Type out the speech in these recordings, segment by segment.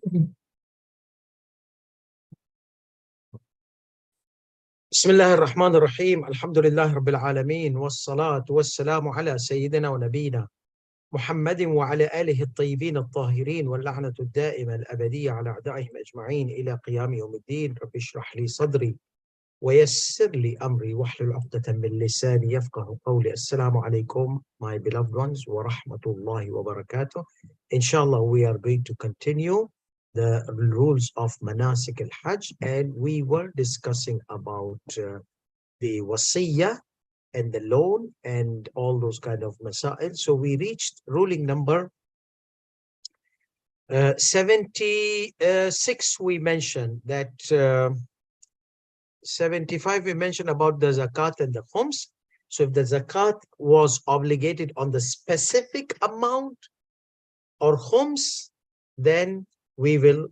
بسم الله الرحمن الرحيم الحمد لله رب العالمين والصلاة والسلام على سيدنا ونبينا محمد وعلى آله الطيبين الطاهرين واللعنة الدائمة الأبدية على أعدائهم أجمعين إلى قيام يوم الدين. رب اشرح لي صدري ويسر لي أمري واحلل عقدة من لساني يفقه قولي. السلام عليكم my beloved ones ورحمة الله وبركاته. Inshallah, we are going to continue the rules of Manasik al-Hajj, and we were discussing about the wasiyah and the loan and all those kind of masail. So we reached ruling number 76. We mentioned that 75 we mentioned about the zakat and the khums. So if the zakat was obligated on the specific amount or khums, then we will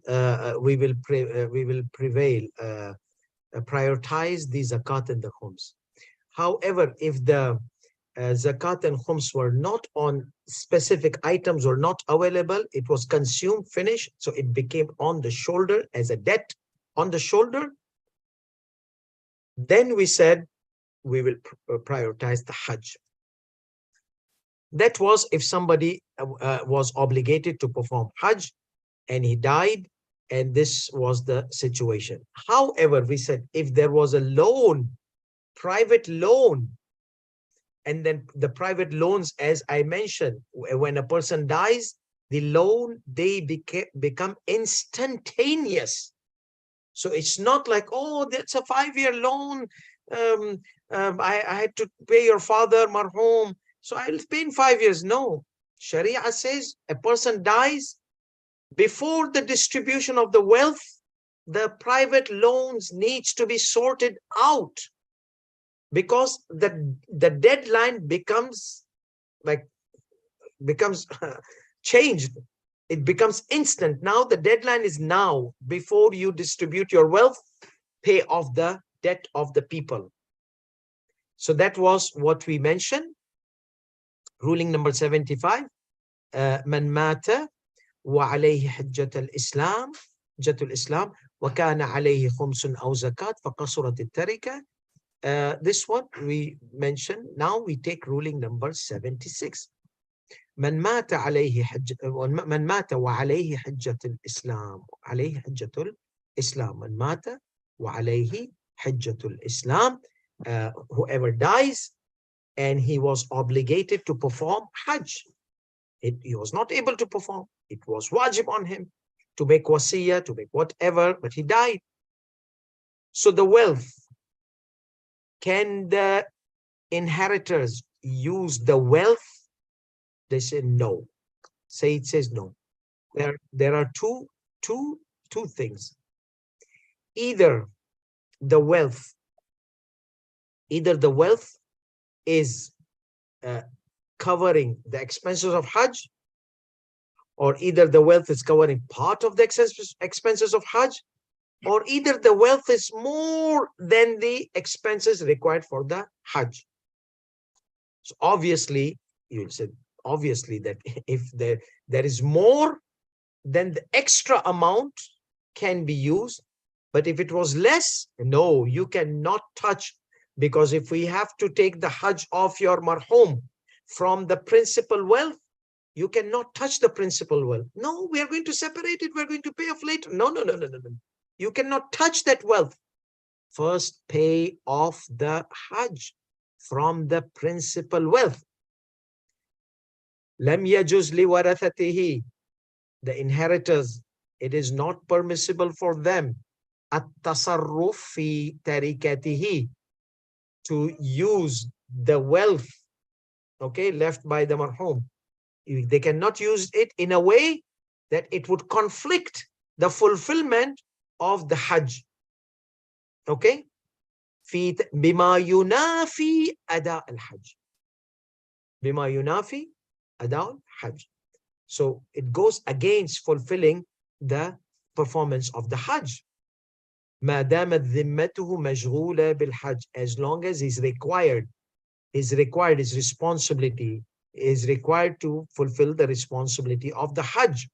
prioritize the zakat and the khums. However, if the zakat and khums were not on specific items or not available, it was consumed, finished, so it became on the shoulder as a debt on the shoulder, then we said we will prioritize the Hajj. That was if somebody was obligated to perform Hajj and he died, and this was the situation. However, we said if there was a loan, private loan, and then the private loans, as I mentioned, when a person dies, the loan, they become instantaneous. So it's not like, oh, that's a 5-year loan. I had to pay your father, marhum, so I'll pay in 5 years. No, Sharia says a person dies, before the distribution of the wealth, the private loans needs to be sorted out, because the deadline becomes changed. It becomes instant. Now the deadline is now. Before you distribute your wealth, pay off the debt of the people. So that was what we mentioned. Ruling number 75. من مات وعليه حجة الإسلام حجة الإسلام وكان عليه خمس أو زكاة فقصرت التركة. This one we mentioned. Now we take ruling number 76. من مات عليه من مات وعليه حجة الإسلام عليه حجة الإسلام من مات وعليه حجة الإسلام. Whoever dies and he was obligated to perform Hajj, he was not able to perform. It was wajib on him to make wasiyah, to make whatever, but he died. So the wealth, can the inheritors use the wealth? They say no. It says no. There are two things. Either the wealth is covering the expenses of Hajj, or either the wealth is covering part of the expenses of Hajj, or either the wealth is more than the expenses required for the Hajj. So obviously, you said obviously that if there is more, then the extra amount can be used. But if it was less, no, you cannot touch, because if we have to take the Hajj of your marhum from the principal wealth, you cannot touch the principal wealth. No, we are going to separate it. We're going to pay off later. No. You cannot touch that wealth. First, pay off the Hajj from the principal wealth. Lam yajuz li warathatihi. The inheritors, it is not permissible for them at-tasarruf fi tarikatihi, to use the wealth, okay, left by the marhum. They cannot use it in a way that it would conflict the fulfillment of the Hajj. Okay? Bima yunafi ada al-Hajj. Bima yunafi ada al-Hajj. So it goes against fulfilling the performance of the Hajj. ما دامت ذمته مشغولة بالحج, as long as his responsibility is required to fulfill the responsibility of the Hajj.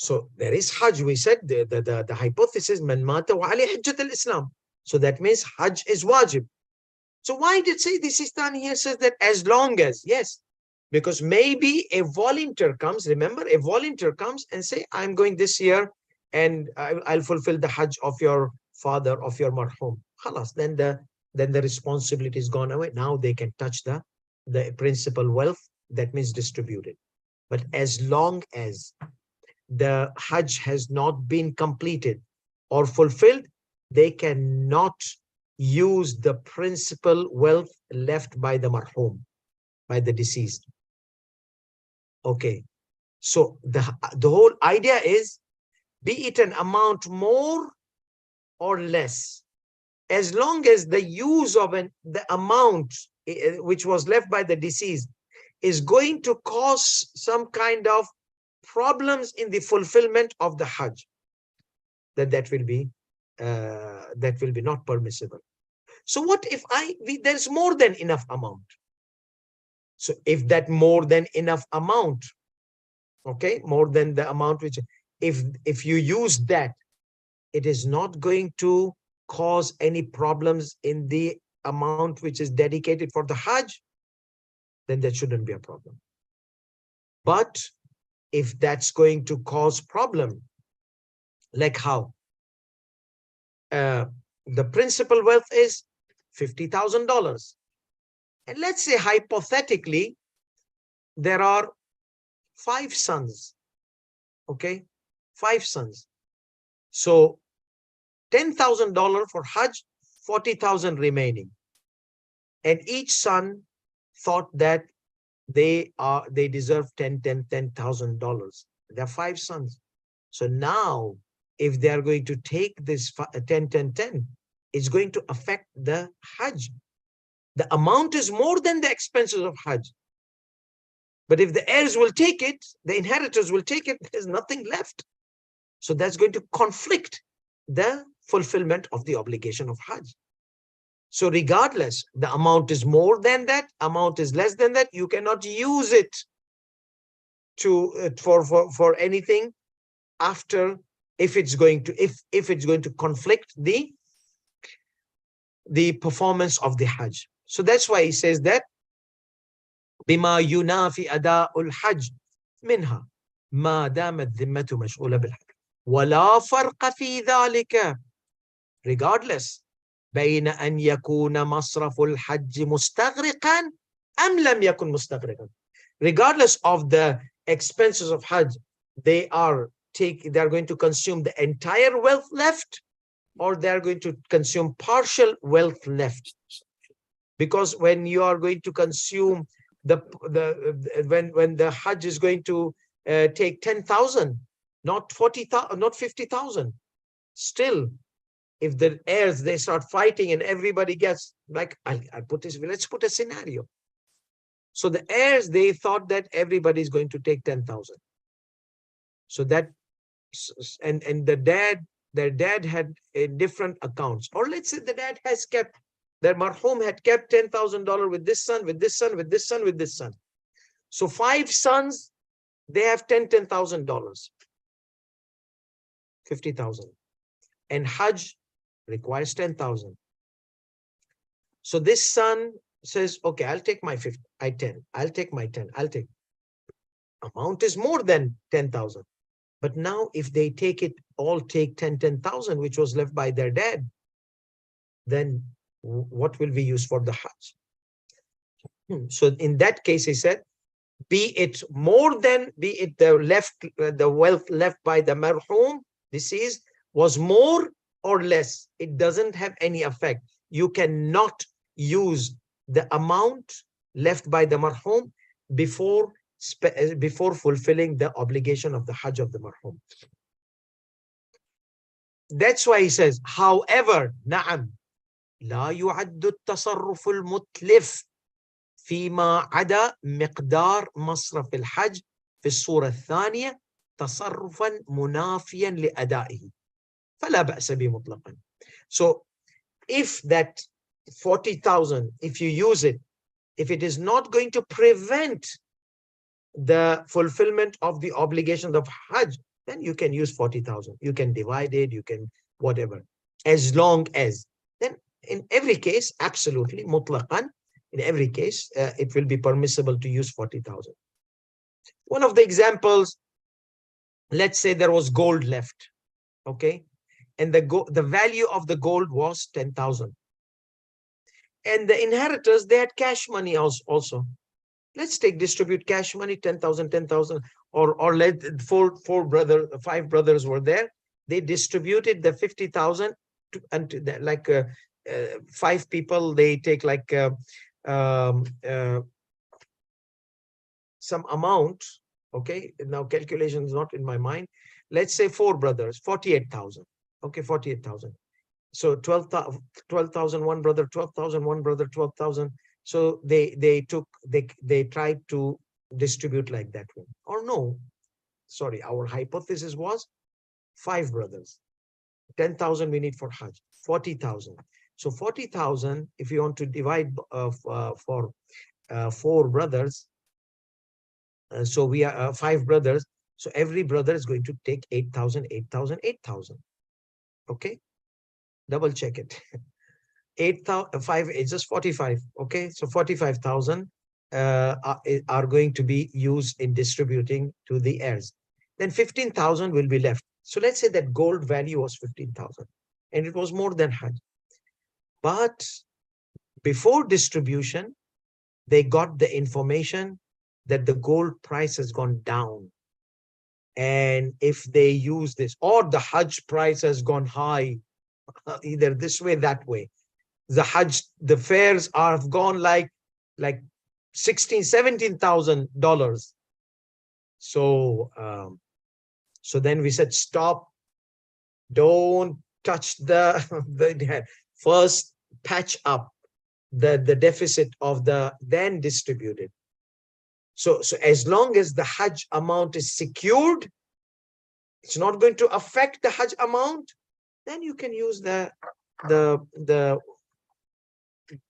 So there is Hajj. We said the hypothesis, man mata wa alayhi hajjat al-Islam. So that means Hajj is wajib. So why did say this Sistani here says that as long as, yes, because maybe a volunteer comes, remember, a volunteer comes and say, I'm going this year and I'll fulfill the Hajj of your father, of your marhum. Khalas, then the responsibility is gone away. Now they can touch the principal wealth, that means distributed. But as long as the Hajj has not been completed or fulfilled, they cannot use the principal wealth left by the marhum, by the deceased. Okay, so the whole idea is, be it an amount more or less, as long as the use of the amount which was left by the deceased is going to cause some kind of problems in the fulfillment of the Hajj, that will be not permissible. So what if there's more than enough amount? So if that more than enough amount, okay, more than the amount which, if you use that, it is not going to cause any problems in the amount which is dedicated for the Hajj, then that shouldn't be a problem. But if that's going to cause problem, like how? The principal wealth is $50,000. And let's say hypothetically, there are 5 sons, okay? 5 sons. So $10,000 for Hajj, 40,000 remaining. And each son thought that they deserve $10,000. There are 5 sons. So now, if they are going to take this 10, it's going to affect the Hajj. The amount is more than the expenses of Hajj. But if the heirs will take it, the inheritors will take it, there's nothing left. So that's going to conflict the fulfillment of the obligation of Hajj. So regardless, the amount is more than that, amount is less than that, you cannot use it to for anything after, if it's going to conflict the performance of the Hajj. So that's why he says that بما ينافي أداء الحج منها ما دامت ذمته مشغولة بالحج ولا فرق في ذلك, regardless, بين أن يكون مصرف الحج مستغرقا أم لم يكن مستغرقا, regardless of the expenses of Hajj, they are going to consume the entire wealth left, or they are going to consume partial wealth left. Because when you are going to consume when the Hajj is going to take 10,000, not 40,000, not 50,000, still, if the heirs, they start fighting and everybody gets, like, I'll put this, let's put a scenario. So the heirs, they thought that everybody is going to take 10,000. So that, and their dad had different accounts. Or let's say the dad has kept, their marhum had kept $10,000 with this son, with this son, with this son, with this son. So 5 sons, they have $10,000, 50,000. And Hajj requires 10,000. So this son says, okay, I'll take my 50, I'll take my 10, amount is more than 10,000. But now if they take 10,000, which was left by their dad, then what will we use for the Hajj? So in that case, he said, be it the wealth left by the marhum, deceased, was more or less, it doesn't have any effect. You cannot use the amount left by the marhum before fulfilling the obligation of the Hajj of the marhum. That's why he says, however, na'am, لا يعد التصرف المتلف فيما عدا مقدار مصرف الحج في الصورة الثانية تصرفا منافيا لأدائه فلا بأس به مطلقا. So if that 40,000, if you use it, if it is not going to prevent the fulfillment of the obligation of Hajj, then you can use 40,000. You can divide it, you can whatever, as long as, then in every case, absolutely, mutlaqan, in every case, it will be permissible to use 40,000. One of the examples, let's say there was gold left, okay? And the value of the gold was 10,000. And the inheritors, they had cash money also. Let's distribute cash money, 10,000, 10,000, or let five brothers were there. They distributed the 50,000 and like five people, they take like some amount. Okay, now calculation is not in my mind. Let's say four brothers, 48,000. Okay, 48,000. So 12,000 one brother, 12,000 one brother, 12,000. So they tried to distribute like that one. Or no, sorry, our hypothesis was five brothers, 10,000 we need for Hajj, 40,000. So 40,000, if you want to divide for four brothers, so we are five brothers. So every brother is going to take 8,000, 8,000, 8,000. Okay, double check it. 8,000, 5 is just 45. Okay, so 45,000 are going to be used in distributing to the heirs. Then 15,000 will be left. So let's say that gold value was 15,000 and it was more than Hajj. But before distribution, they got the information that the gold price has gone down. And if they use this, or the Hajj price has gone high, either this way, that way. The Hajj, the fares have gone like $16,000, $17,000. So, so then we said, stop, don't touch the first patch up the deficit of the then distributed. So as long as the Hajj amount is secured, it's not going to affect the Hajj amount, then you can use the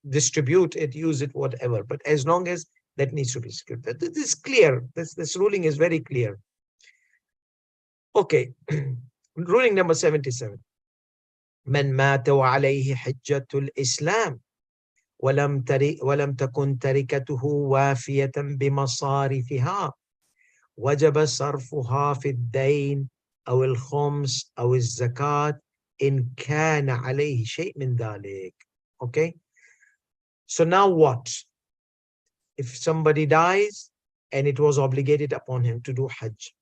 distribute it, use it, whatever. But as long as that needs to be secured. This is clear. This ruling is very clear. Okay. Ruling number 77. من مات وعليه حجة الإسلام ولم تكن تركته وافية بمصارفها وجب صرفها في الدين أو الخمس أو الزكاة إن كان عليه شيء من ذلك. Okay. So now what? If somebody dies and it was obligated upon him to do Hajj,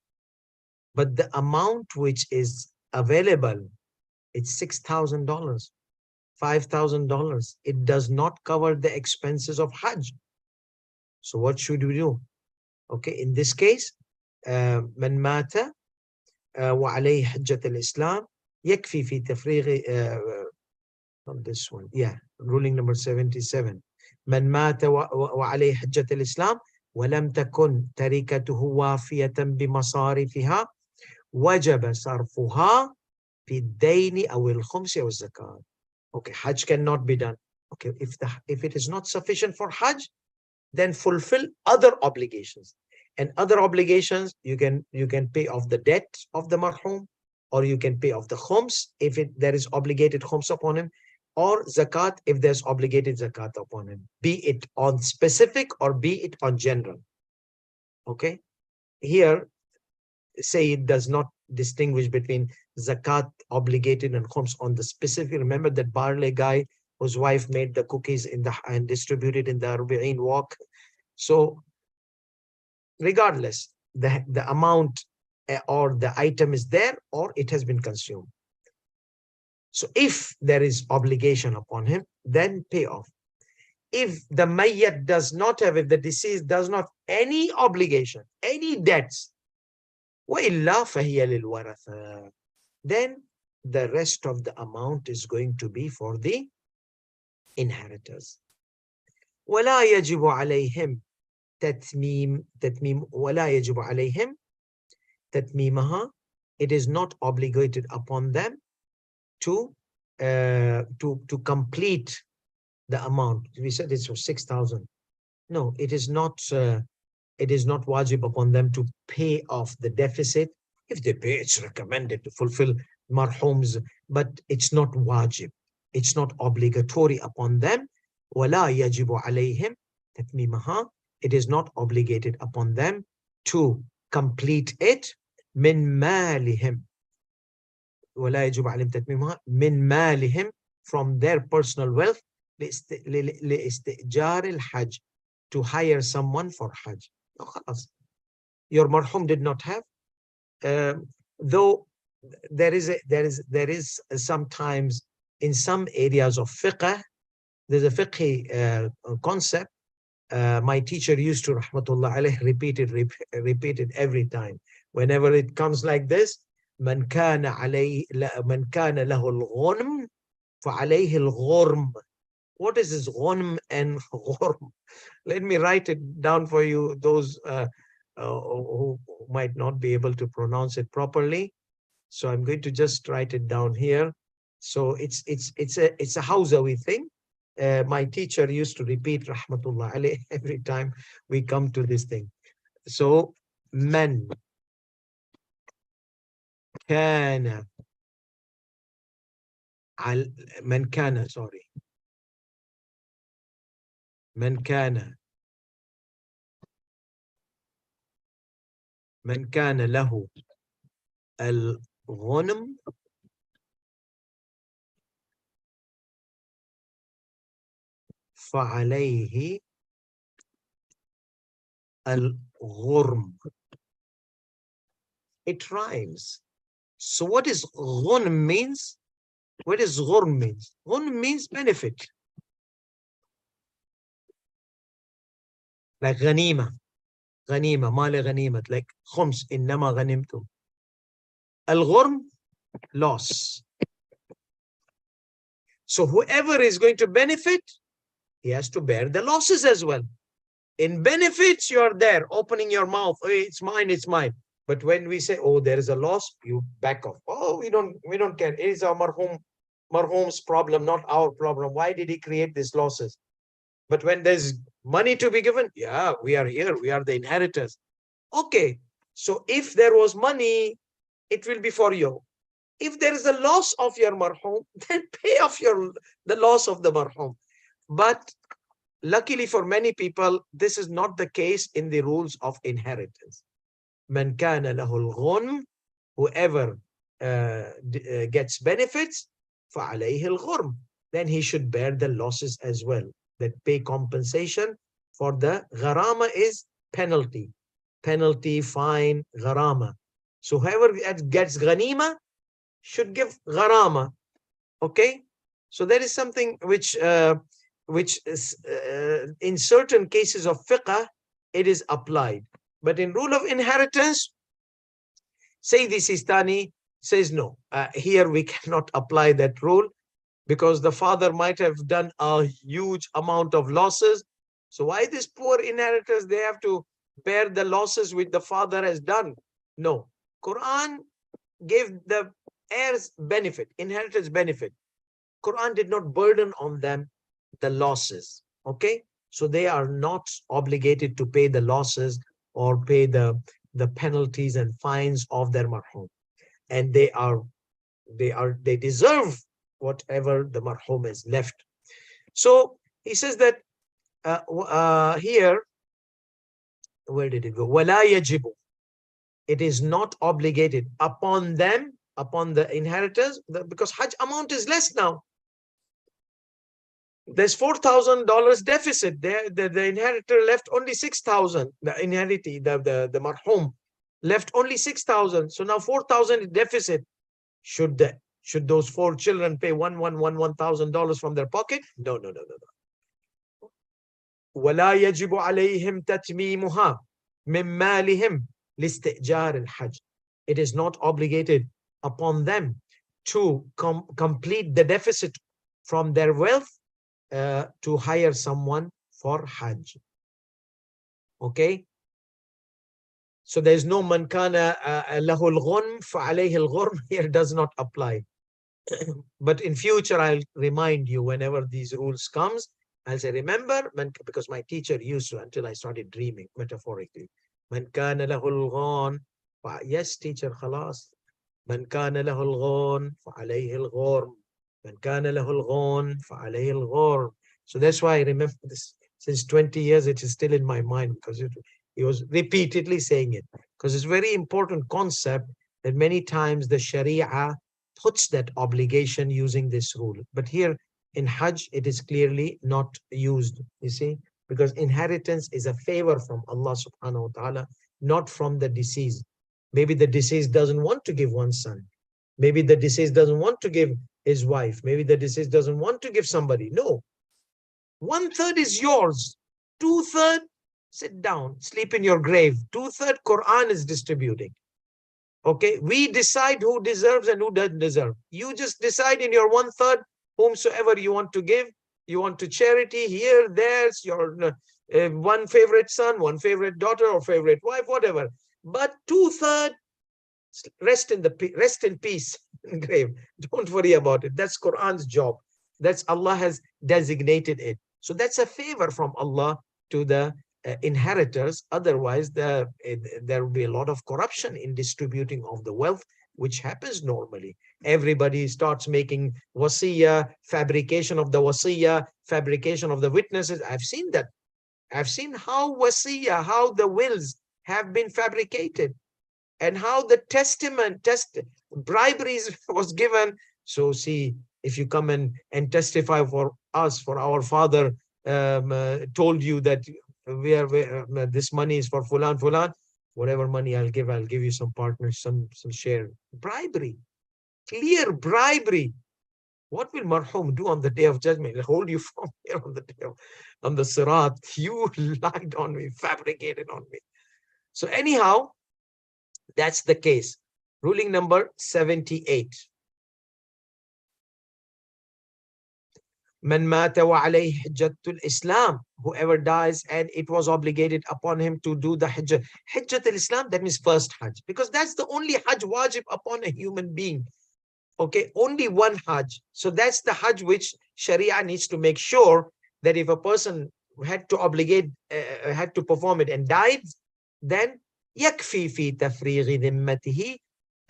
but the amount which is available, it's $6,000, $5,000. It does not cover the expenses of Hajj. So what should we do? Okay, in this case, من مات وعليه حجة الإسلام يكفي في تفريغ on this one. Yeah, ruling number 77. من مات وعليه حجة الإسلام ولم تكن تركته وافية بمصارفها وجب صرفها في الدين أو الخمس أو الزكاة. Okay, Hajj cannot be done. Okay, if it is not sufficient for Hajj, then fulfill other obligations. And other obligations, you can pay off the debt of the marhum, or you can pay off the khums if there is obligated khums upon him, or zakat if there's obligated zakat upon him, be it on specific or be it on general. Okay, here say it does not distinguish between zakat obligated and khums on the specific. Remember that barley guy whose wife made the cookies and distributed in the Rubi'in walk. So regardless, the amount or the item is there or it has been consumed. So if there is obligation upon him, then pay off. If the mayyat does not have, if the deceased does not have any obligation, any debts, وَإِلَّا فَهِيَ لِلْوَرَثَةِ, then the rest of the amount is going to be for the inheritors. وَلَا يَجِبُ عَلَيْهِمْ تَتْمِيمُ وَلَا يَجِبُ عَلَيْهِمْ تَتْمِيمَهَا, it is not obligated upon them to complete the amount. We said it's for 6,000. No, it is not wajib upon them to pay off the deficit If they pay, it's recommended to fulfill marhum's, but it's not wajib. It's not obligatory upon them. وَلَا يَجِبُ عَلَيْهِمْ تَتْمِيمَهَا. It is not obligated upon them to complete it. مِنْ مَالِهِمْ. وَلَا يَجِبُ عَلَيْهِمْ تَتْمِيمَهَا مِنْ مَالِهِمْ. From their personal wealth. لِإِسْتِئْجَارِ الْحَجِّ. To hire someone for Hajj. Your marhum did not have. Though there is sometimes in some areas of fiqh, there's a fiqh concept. My teacher used to, rahmatullah alayh, repeat it every time. Whenever it comes like this, man kana lahu al-ghunm fa alayhi al-ghurm. What is this ghunm and ghurm? Let me write it down for you, those who might not be able to pronounce it properly. So I'm going to just write it down here. So it's a Hausawi thing. My teacher used to repeat rahmatullah alayh every time we come to this thing. So man kana man kana له الغنم فعليه الغرم. It rhymes. So what is غنم means? What does غرم means? غنم means benefit. Like غنيمة. غنيمة مال غنيمة. Like خمس إنما غنمتم. الغرم, loss. So whoever is going to benefit, he has to bear the losses as well. In benefits, you're there opening your mouth. Oh, it's mine, it's mine. But when we say, oh, there is a loss, you back off. Oh, we don't care. It is our marhum's problem, not our problem. Why did he create these losses? But when there's money to be given, yeah, we are here. We are the inheritors. Okay. So if there was money, it will be for you. If there is a loss of your marhum, then pay off the loss of the marhum. But luckily for many people, this is not the case in the rules of inheritance. Man kana lahu al-ghunm, whoever gets benefits, فَعَلَيْهِ الْغُرْمِ. Then he should bear the losses as well. That pay compensation for the gharama is penalty. Penalty, fine, gharama. So whoever gets ghanima should give gharama. Okay? So there is something which is, in certain cases of fiqh, it is applied. But in rule of inheritance, Sayyidi Sistani says no. Here we cannot apply that rule because the father might have done a huge amount of losses. So why these poor inheritors, they have to bear the losses which the father has done? No. Quran gave the heirs benefit, inheritance benefit. Quran did not burden on them the losses. Okay? So they are not obligated to pay the losses or pay the penalties and fines of their marhum. And they deserve whatever the marhum is left. So he says that here, where did it go? وَلَا يَجِبُ. It is not obligated upon them, upon the inheritors, because Hajj amount is less now. There's $4,000 deficit. The inheritor left only 6,000. The inheritee, the marhum left only 6,000. So now 4,000 deficit. Should those 4 children pay $1,000 from their pocket? No. وَلَا يَجِبُ عَلَيْهِمْ تَتْمِيمُهَا مِنْ مَالِهِمْ لِاسْتِئْجَارِ الْحَجِّ. It is not obligated upon them to complete the deficit from their wealth to hire someone for Hajj. Okay? So there is no man kana lahu al-ghunm fa alayhi al-ghurm. Here does not apply. But in future, I'll remind you whenever these rules comes, I'll say, remember, because my teacher used to, until I started dreaming metaphorically. Man kana lahu al-ghunm Yes, teacher, khalas. من كان له الغون فعليه الغرم. من كان له الغون فعليه الغرم. So that's why I remember this. Since 20 years, it is still in my mind because he was repeatedly saying it. Because it's a very important concept that many times the Sharia puts that obligation using this rule. But here in Hajj, it is clearly not used, you see, because inheritance is a favor from Allah subhanahu wa ta'ala, not from the deceased. Maybe the deceased doesn't want to give one son. Maybe the deceased doesn't want to give his wife. Maybe the deceased doesn't want to give somebody. No, 1/3 is yours. 2/3, sit down, sleep in your grave. 2/3 Quran is distributing. Okay, we decide who deserves and who doesn't deserve. You just decide in your 1/3 whomsoever you want to give. You want to charity here, there's your one favorite son, one favorite daughter, or favorite wife, whatever. But 2/3 rest in peace in grave. Don't worry about it. That's Quran's job. That's Allah has designated it. So that's a favor from Allah to the inheritors. Otherwise, there will be a lot of corruption in distributing of the wealth, which happens normally. Everybody starts making wasiyah, fabrication of the wasiyah, fabrication of the witnesses. I've seen that. I've seen how wasiyah, how the wills have been fabricated, and how the briberies was given. So see, if you come and testify for us, for our father told you that this money is for fulan, whatever money I'll give you some partners, some share. Bribery, clear bribery. What will marhum do on the day of judgment? He'll hold you from here on the day on the sirat. You lied on me, fabricated on me. So anyhow, that's the case. Ruling number 78. Man mata wa alayhi hajjatul Islam. Whoever dies and it was obligated upon him to do the hajj. Hajjatul Islam, that means first hajj. Because that's the only hajj wajib upon a human being. Okay, only one hajj. So that's the hajj which Sharia needs to make sure that if a person had to perform it and died, then يكفي في تفريغ ذمته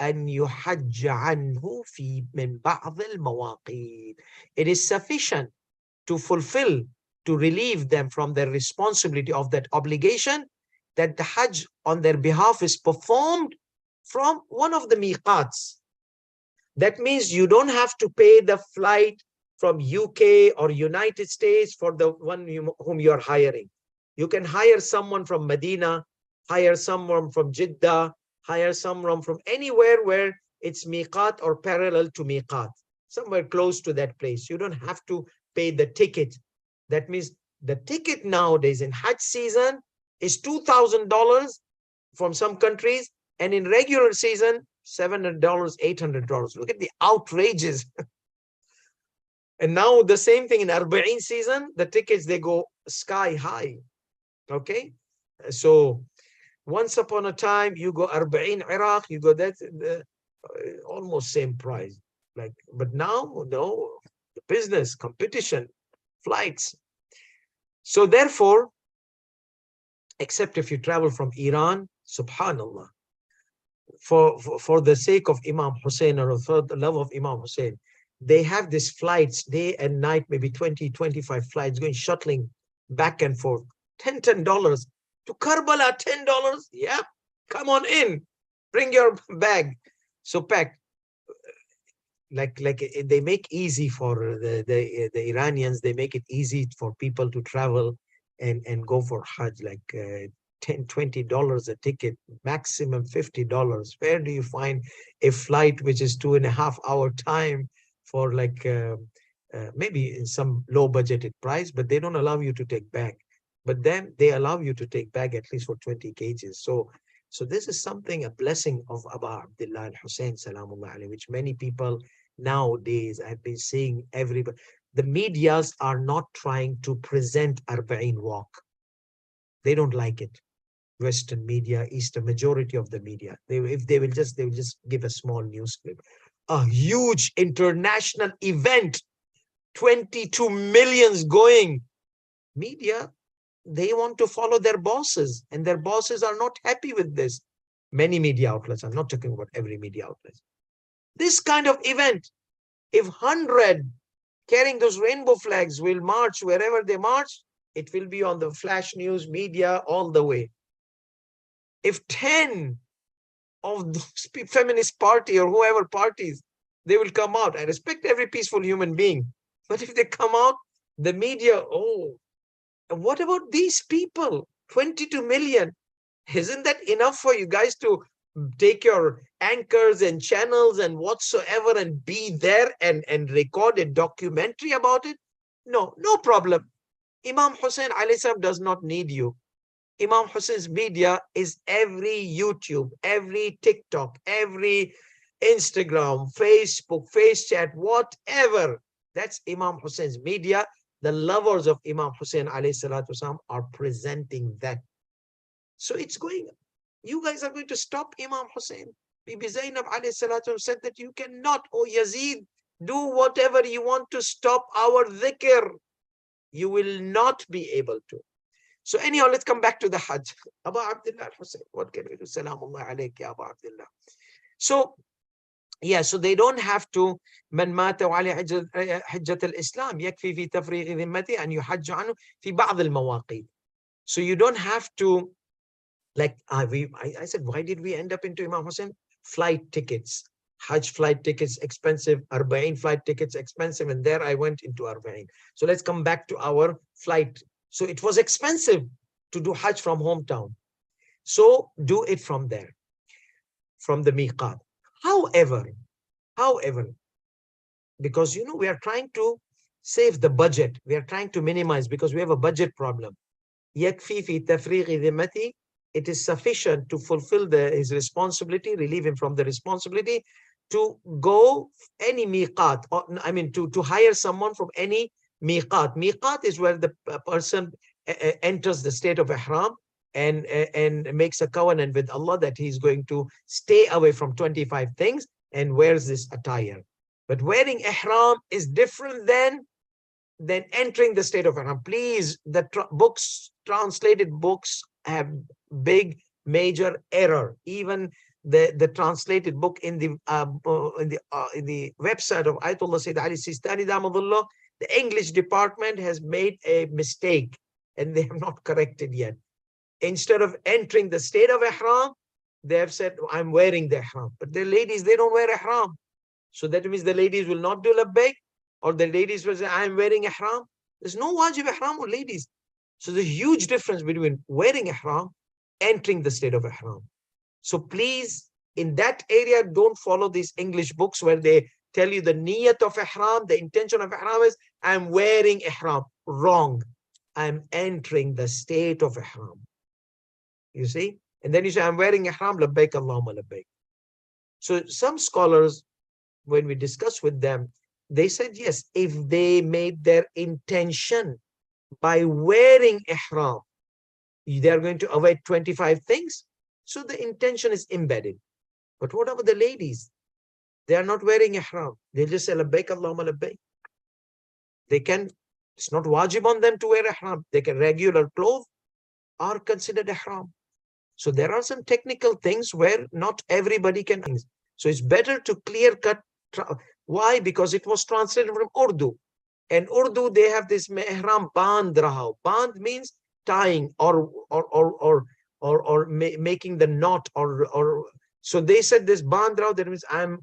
أن يحج عنه في من بعض المواقيت. It is sufficient to fulfill, to relieve them from their responsibility of that obligation, that the hajj on their behalf is performed from one of the miqats. That means you don't have to pay the flight from UK or United States for the one whom you're hiring. You can hire someone from Medina, hire someone from Jeddah, hire someone from anywhere where it's miqat or parallel to miqat, somewhere close to that place. You don't have to pay the ticket. That means the ticket nowadays in Hajj season is $2,000 from some countries, and in regular season, $700, $800. Look at the outrages. And now the same thing in Arba'in season, the tickets, they go sky high. Okay, so once upon a time, you go Arba'in Iraq, you go that, almost same price. Like, but now, no, the business, competition, flights. So therefore, except if you travel from Iran, subhanallah, for the sake of Imam Hussein or for the love of Imam Hussein, they have these flights day and night, maybe 20, 25 flights going shuttling back and forth. $10 to Karbala, $10. Yeah, come on in, bring your bag. So pack. Like they make easy for the Iranians, they make it easy for people to travel and go for Hajj, like $10, $20 a ticket, maximum $50. Where do you find a flight which is 2.5 hour time for like maybe some low budgeted price, but they don't allow you to take bag. But then they allow you to take bag at least for 20 kgs. So this is something, a blessing of Abu Abdullah al-Hussein salamullah alayhi, which many people nowadays, I've been seeing everybody, the medias are not trying to present Arba'in walk. They don't like it. Western media, Eastern, majority of the media, they will just give a small news clip. A huge international event, 22 millions going. Media, they want to follow their bosses, and their bosses are not happy with this. Many media outlets. I'm not talking about every media outlet. This kind of event, if 100 carrying those rainbow flags will march wherever they march, it will be on the flash news media all the way. If 10 of those feminist party or whoever parties, they will come out. I respect every peaceful human being. But if they come out, the media, oh, what about these people? 22 million. Isn't that enough for you guys to take your anchors and channels and whatsoever and be there and record a documentary about it? No, no problem. Imam Hussein alayhi salam does not need you. Imam Hussein's media is every YouTube, every TikTok, every Instagram, Facebook, Face Chat, whatever. That's Imam Hussein's media. The lovers of Imam Hussein alayhi salatu wasalam are presenting that. So it's going, you guys are going to stop Imam Hussein. Bibi Zainab alayhi salatu said that you cannot, oh Yazid, do whatever you want to stop our dhikr. You will not be able to. So anyhow, let's come back to the Hajj. Abu Abdullah al-Hussein, what can we do? Salamullah alayki, Abu Abdullah. So, yeah, so they don't have to, من مات وعلى حجة الإسلام يكفي في تفريغ ذمته أن يحج عنه في بعض المواقيت. So you don't have to, like I said, why did we end up into Imam Hussein? Flight tickets, Hajj flight tickets expensive, Arba'in flight tickets expensive, and there I went into Arba'in. So let's come back to our flight. So it was expensive to do Hajj from hometown. So do it from there, from the miqat. However, because we are trying to save the budget, we are trying to minimize because we have a budget problem. يكفي في تفريغ ذمتي, it is sufficient to fulfill his responsibility, relieve him from the responsibility to go any miqat, or I mean to hire someone from any miqat. Miqat is where the person enters the state of ihram and makes a covenant with Allah that he's going to stay away from 25 things and wears this attire. But wearing ihram is different than entering the state of ihram. Please, the translated books have big major error. Even the translated book in the website of Ayatollah Sayyid Ali Sistani Damadullah, the English department has made a mistake and they have not corrected yet. Instead of entering the state of ihram, they have said, I'm wearing the ihram. But the ladies, they don't wear ihram. So that means the ladies will not do labbaik, or the ladies will say, I'm wearing ihram. There's no wajib ihram for ladies. So there's a huge difference between wearing ihram, entering the state of ihram. So please, in that area, don't follow these English books where they tell you the niyat of ihram, the intention of ihram is, I'm wearing ihram. Wrong. I'm entering the state of ihram. You see? And then you say, I'm wearing ihram, labbaik Allahumma labbaik. So some scholars, when we discuss with them, they said, yes, if they made their intention by wearing ihram, they are going to avoid 25 things. So the intention is embedded. But what about the ladies? They are not wearing ihram. They just say, labbaik Allahumma labbaik. They can, it's not wajib on them to wear ihram. They can, regular clothes are considered ihram. So there are some technical things where not everybody can. So it's better to clear cut. Why? Because it was translated from Urdu. And Urdu, they have this ihram band raha. Band means tying or making the knot or so they said this band raha, that means I'm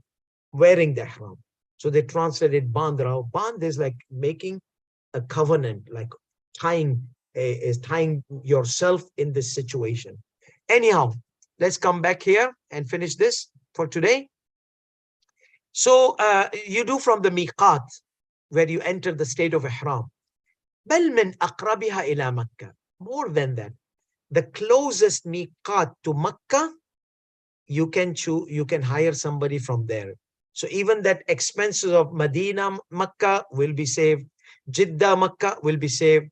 wearing the ihram. So they translated band raha. Band is like making a covenant, like tying yourself in this situation. Anyhow, let's come back here and finish this for today. So you do from the miqat, where you enter the state of ihram. بل من أقربها إلى مكة. More than that, the closest miqat to Makkah, you can hire somebody from there. So even that expenses of Medina, Makkah will be saved. Jeddah, Makkah will be saved.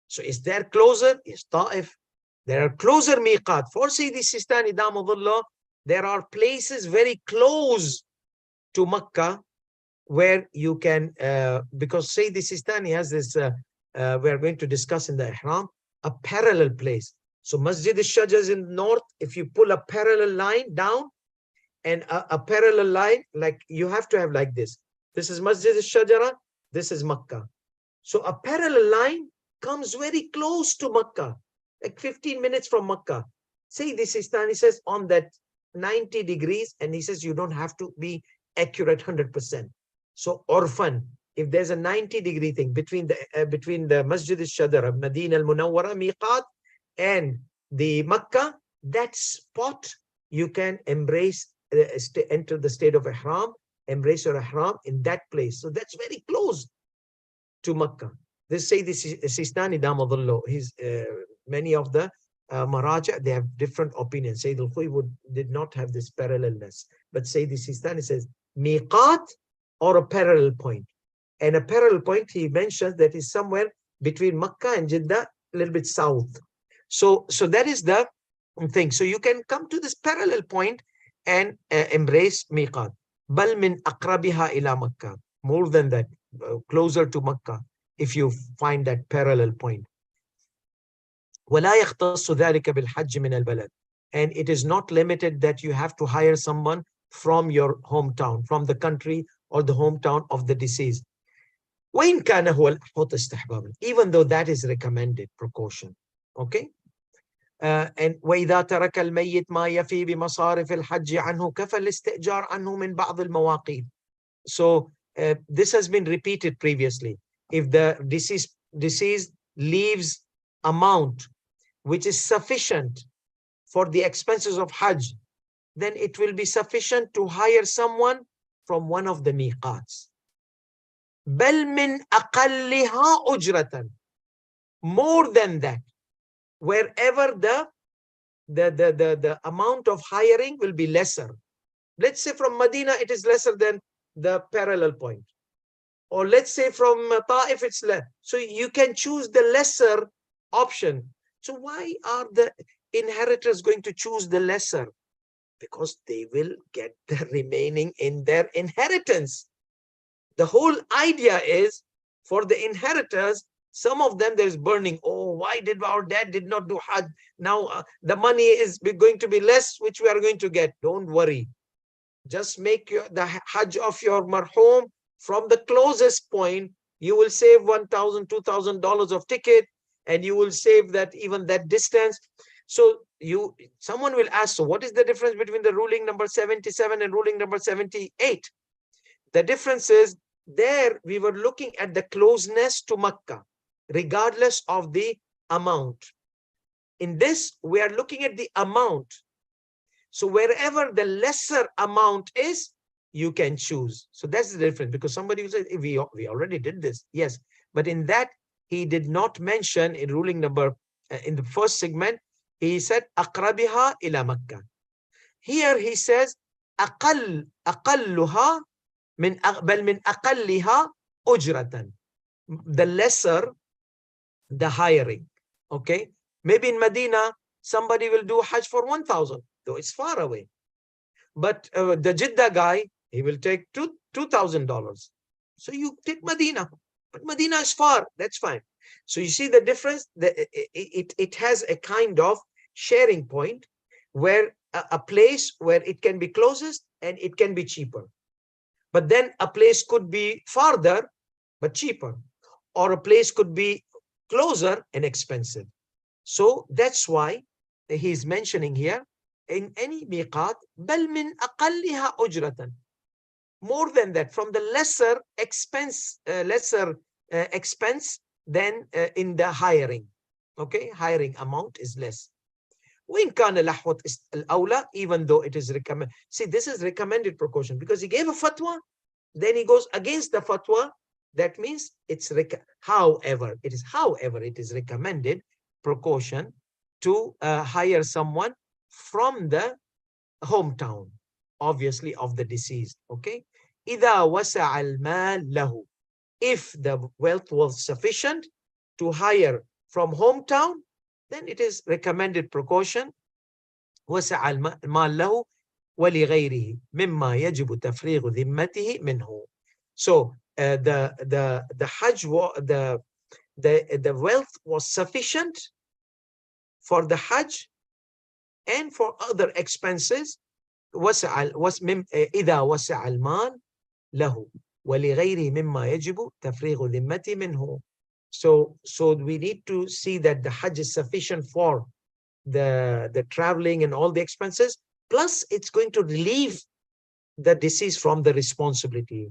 So is there closer? Is Ta'if. There are closer miqat. For Sayyidi Sistani Damadullah, there are places very close to Makkah where you can, because Sayyidi Sistani has this, we are going to discuss in the ihram, a parallel place. So Masjid al-Shajar is in the north. If you pull a parallel line down and a parallel line, like you have to have like this. This is Masjid al-Shajara, this is Makkah. So a parallel line comes very close to Makkah, like 15 minutes from Makkah. Say this Sistani says on that 90 degrees, and he says you don't have to be accurate 100%. So orphan, if there's a 90-degree thing between the Masjid al-Shadara, Medina al-Munawwara, Miqat, and the Makkah, that spot you can embrace, enter the state of Ihram, embrace your Ihram in that place. So that's very close to Makkah. They say this is Sistani Damadullah. Many of the Maraja, they have different opinions. Sayyid al-Khuyy did not have this parallelness, but Sayyid Sistani says miqat or a parallel point. And a parallel point, he mentions that is somewhere between Makkah and Jeddah, a little bit south. So that is the thing. So you can come to this parallel point and embrace miqat. Bal min aqrabiha ila Makkah. More than that, closer to Makkah, if you find that parallel point. ولا يختص ذلك بالحج من البلد. And it is not limited that you have to hire someone from your hometown, from the country or the hometown of the deceased. وإن كان هو الأحوط استحبابا, even though that is recommended precaution. Okay. And وإذا ترك الميت ما يفي بمصارف الحج عنه كفى الاستئجار عنه من بعض المواقيت. So this has been repeated previously. If the deceased leaves amount which is sufficient for the expenses of Hajj, then it will be sufficient to hire someone from one of the miqats. بل من أقلها أجرة. More than that, wherever the amount of hiring will be lesser. Let's say from Medina it is lesser than the parallel point, or let's say from Ta'if it's less. So you can choose the lesser option. So why are the inheritors going to choose the lesser? Because they will get the remaining in their inheritance. The whole idea is for the inheritors, some of them there's burning. Oh, why did our dad did not do Hajj? Now the money is going to be less, which we are going to get. Don't worry. Just make the Hajj of your marhum from the closest point. You will save $1,000, $2,000 of ticket, and you will save that even that distance. So someone will ask, so what is the difference between the ruling number 77 and ruling number 78? The difference is there we were looking at the closeness to Makkah, regardless of the amount. In this, we are looking at the amount. So wherever the lesser amount is, you can choose. So that's the difference, because somebody will say, we already did this. Yes, but in that, he did not mention in ruling number, in the first segment, he said, أقربها إلى مكة. Here he says, أقلها بل من أقلها أجرة. The lesser, the hiring. Okay, maybe in Medina, somebody will do Hajj for 1,000, though it's far away. But the Jeddah guy, he will take $2,000. So you take Medina, but Medina is far. That's fine. So you see the difference. It has a kind of sharing point where a place where it can be closest and it can be cheaper. But then a place could be farther but cheaper, or a place could be closer and expensive. So that's why he's mentioning here, in any miqat, بل من أقلها أجرة. More than that, from the lesser expense, than in the hiring. Okay, hiring amount is less. وإن كان الأحوط الأولى, even though it is recommended. See, this is recommended precaution, because he gave a fatwa, then he goes against the fatwa. That means it's however it is recommended precaution to hire someone from the hometown, obviously, of the deceased. Okay, إذا وسع المال له, if the wealth was sufficient to hire from hometown, then it is recommended precaution. وسع المال له ولغيره مما يجب تفريغ ذمته منه. So the Hajj, the wealth was sufficient for the Hajj and for other expenses. إذا وسع المال له ولغيره مما يجب تفريغ ذمته منه. So we need to see that the Hajj is sufficient for the traveling and all the expenses, plus it's going to relieve the deceased from the responsibility.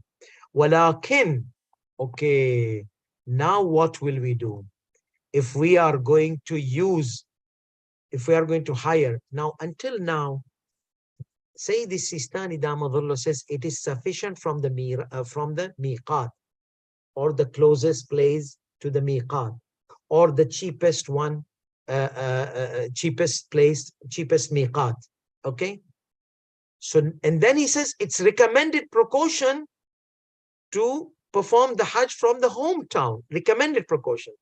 ولكن, okay, now what will we do? If we are going to hire, now until now, Sayyid Sistani Damadullah says it is sufficient from the miqat, or the closest place to the miqat, or the cheapest one, cheapest place, cheapest miqat. Okay. So, and then he says it's recommended precaution to perform the Hajj from the hometown, recommended precaution.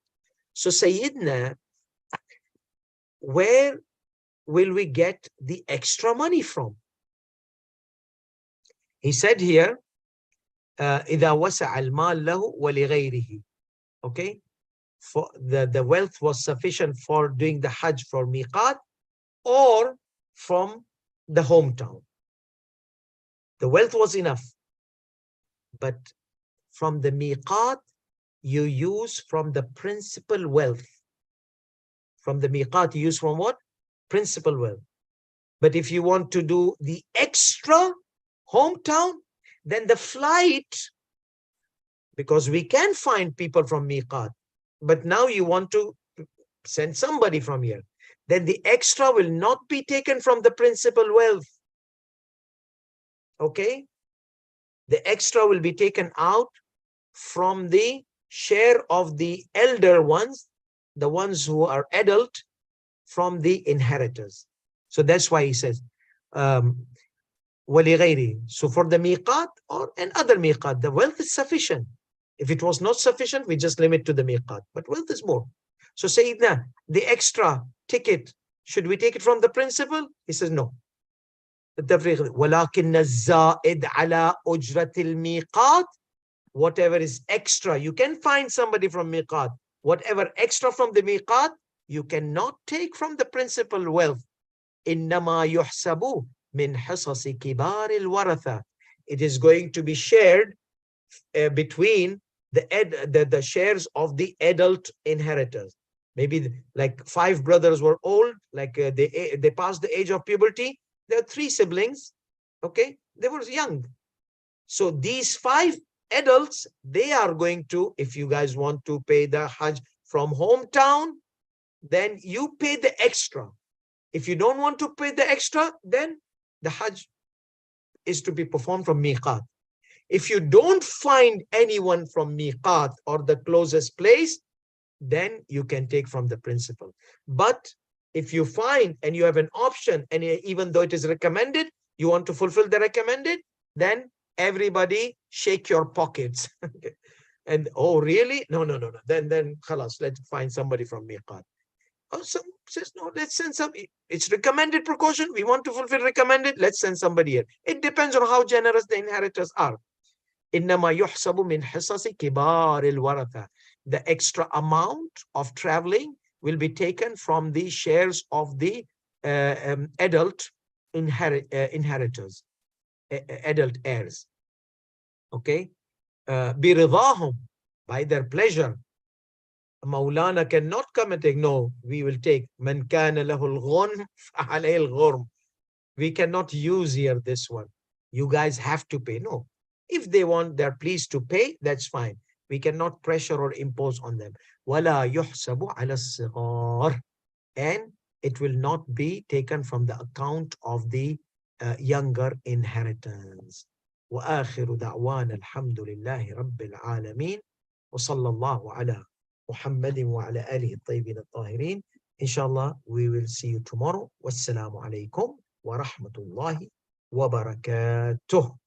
So Sayyidina, where will we get the extra money from? He said here, إذا وسع المال له ولغيره. Okay, for the wealth was sufficient for doing the Hajj for miqat or from the hometown. The wealth was enough, but from the miqat you use from the principal wealth. From the miqat you use from what? Principal wealth. But if you want to do the extra hometown, then the flight, because we can find people from miqat, but now you want to send somebody from here, then the extra will not be taken from the principal wealth. Okay, the extra will be taken out from the share of the elder ones, the ones who are adult, from the inheritors. So that's why he says وَلِغَيْرِهِ. So for the miqat or another miqat, the wealth is sufficient. If it was not sufficient, we just limit to the miqat, but wealth is more. So Sayyidina, the extra ticket, should we take it from the principal? He says no. وَلَكِنَّ الزَّائِدْ عَلَى أُجْرَةِ الْمِيقَاتِ. Whatever is extra, you can find somebody from miqat. Whatever extra from the miqat, you cannot take from the principal wealth. إِنَّمَا يُحْسَبُ مِنْ حِصَصِ كِبَارِ الْوَرَثَةِ. It is going to be shared between the shares of the adult inheritors. Maybe like 5 brothers were old, like they passed the age of puberty. There are 3 siblings. Okay, they were young. So these 5 adults, they are going to, if you guys want to pay the Hajj from hometown, then you pay the extra. If you don't want to pay the extra, then the Hajj is to be performed from miqat. If you don't find anyone from miqat or the closest place, then you can take from the principal. But if you find and you have an option, and even though it is recommended, you want to fulfill the recommended, then everybody shake your pockets. And oh, really? No. Then khalas, let's find somebody from miqat. Oh, some says, no, let's send some. It's recommended precaution. We want to fulfill recommended. Let's send somebody here. It depends on how generous the inheritors are. إِنَّمَا يُحْسَبُ مِنْ حِصَصِ كِبَارِ الْوَرَثَةِ. The extra amount of traveling will be taken from the shares of the adult inheritors, adult heirs. Okay, بِرِضَاهُمْ, by their pleasure. Maulana cannot come and take. No, we will take. مَنْ كَانَ لَهُ الْغُنْمُ فَعَلَيْهِ الْغُرْمُ. We cannot use here this one. You guys have to pay. No. If they want, they're pleased to pay, that's fine. We cannot pressure or impose on them. وَلَا يُحْسَبُ عَلَى الصِّغَارِ. And it will not be taken from the account of the younger inheritance. وآخر دعوانا الحمد لله رب العالمين وصلى الله على محمد وعلى آله الطيبين الطاهرين. Inshallah, we will see you tomorrow. Wassalamu alaikum wa rahmatullahi wa barakatuh.